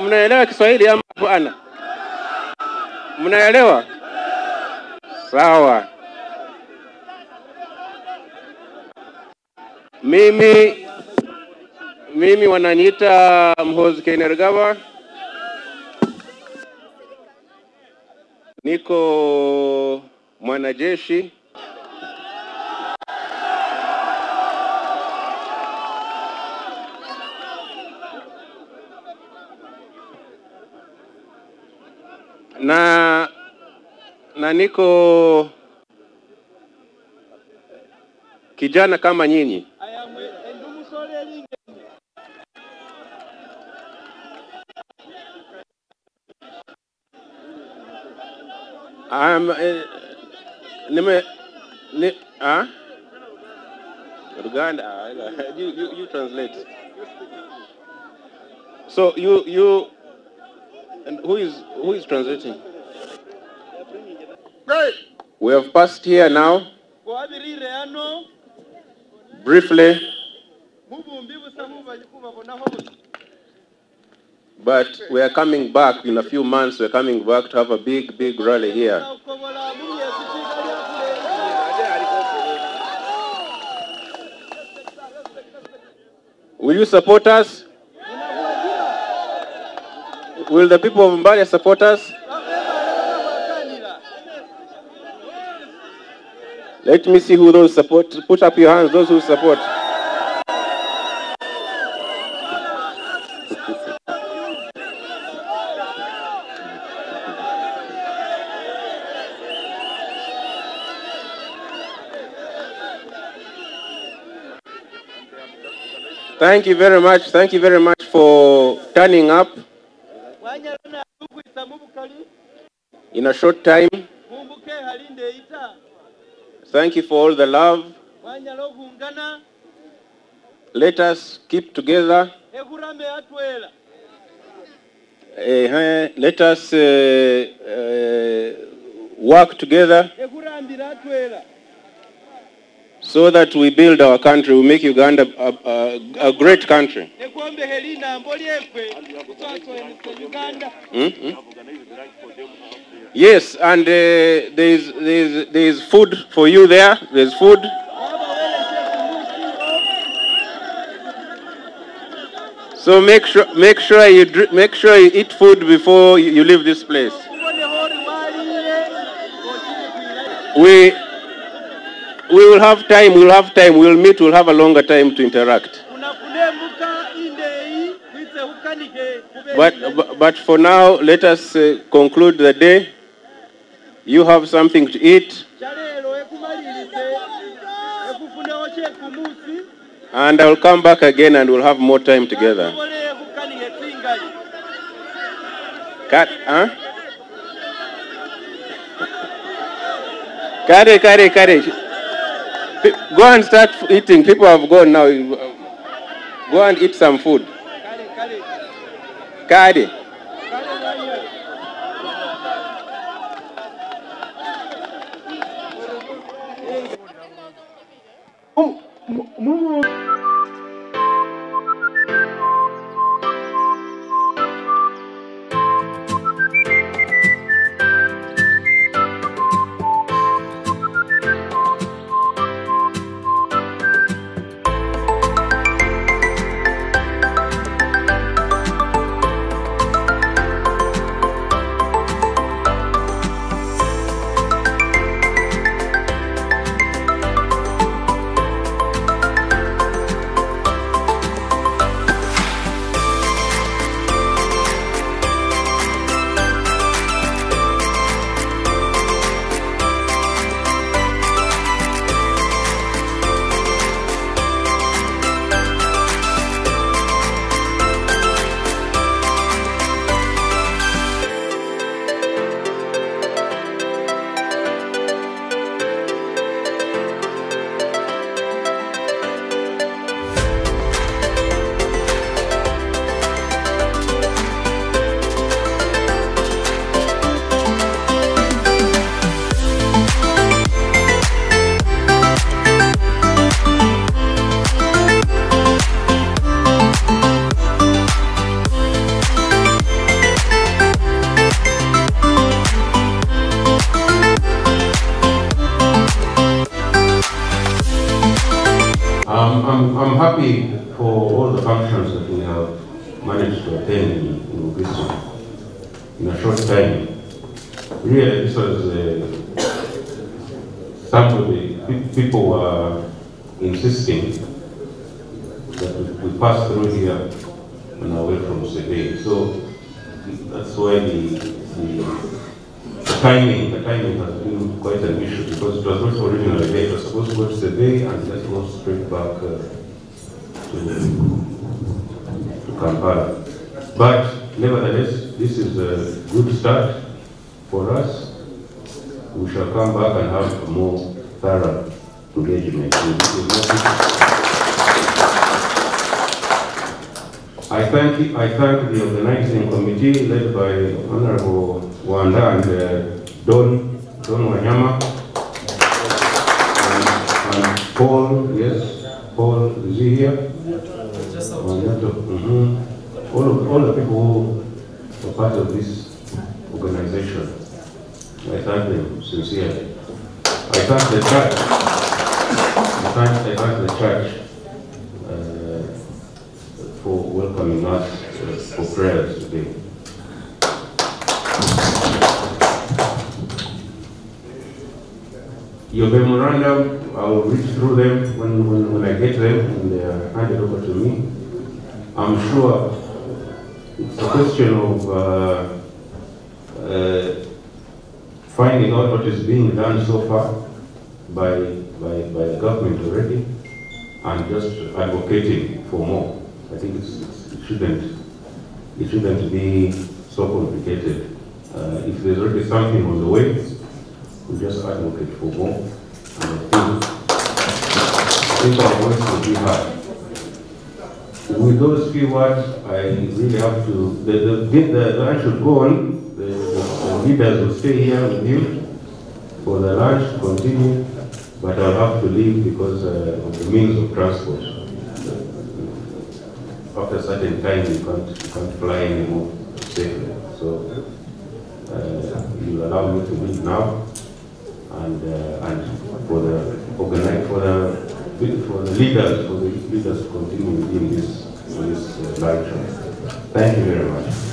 Mnaelewa Kiswahili ama bwana? Mnaelewa? Sawa. Mimi wananiita Muhoozi Kainerugaba. Niko mwanajeshi. Na niko kijana kama nyinyi. Uganda. You translate. So you and who is translating? We have passed here now. Briefly. But we are coming back in a few months. We're coming back to have a big rally here. Will you support us? Will the people of Mbale support us? Let me see who those support. Put up your hands, those who support. Thank you very much. Thank you very much for turning up in a short time. Thank you for all the love. Let us keep together. Let us work together so that we build our country, we make Uganda a great country. Yes, and there is food for you there. There's food. So make sure you eat food before you leave this place. We will have time. We'll meet. We'll have a longer time to interact. But for now, let us conclude the day. You have something to eat. And I will come back again and we'll have more time together. Carry. Go and start eating. People have gone now. Go and eat some food. Carry. I'm happy for all the functions that we have managed to attend in this in a short time. Really, this was people were insisting that we pass through here on our way from Sebe. So that's why the timing has been quite an issue, because it was not originally there. It was supposed to go to Sebe and just go straight back to Kampala. But nevertheless, this is a good start for us. We shall come back and have a more thorough engagement. I thank the organizing committee led by Honorable Wanda and Don Wanyama and Paul. Yes, Paul is here. All the people who were part of this organization. I thank them sincerely. I thank the church. I thank the church for welcoming us for prayers today. Your memorandum, I will read through them when I get them and they are handed over to me. I'm sure it's a question of finding out what is being done so far by the government already and just advocating for more. I think it shouldn't be so complicated. If there's already something on the way, we just advocate for more. And I think our voice will be heard. with those few words, I really have to, the lunch should go on. The leaders will stay here with you for the lunch to continue, but I'll have to leave because of the means of transport. After a certain time, you can't fly anymore safely. So you'll allow me to leave now, and for the leaders to continue in this lunch. Thank you very much.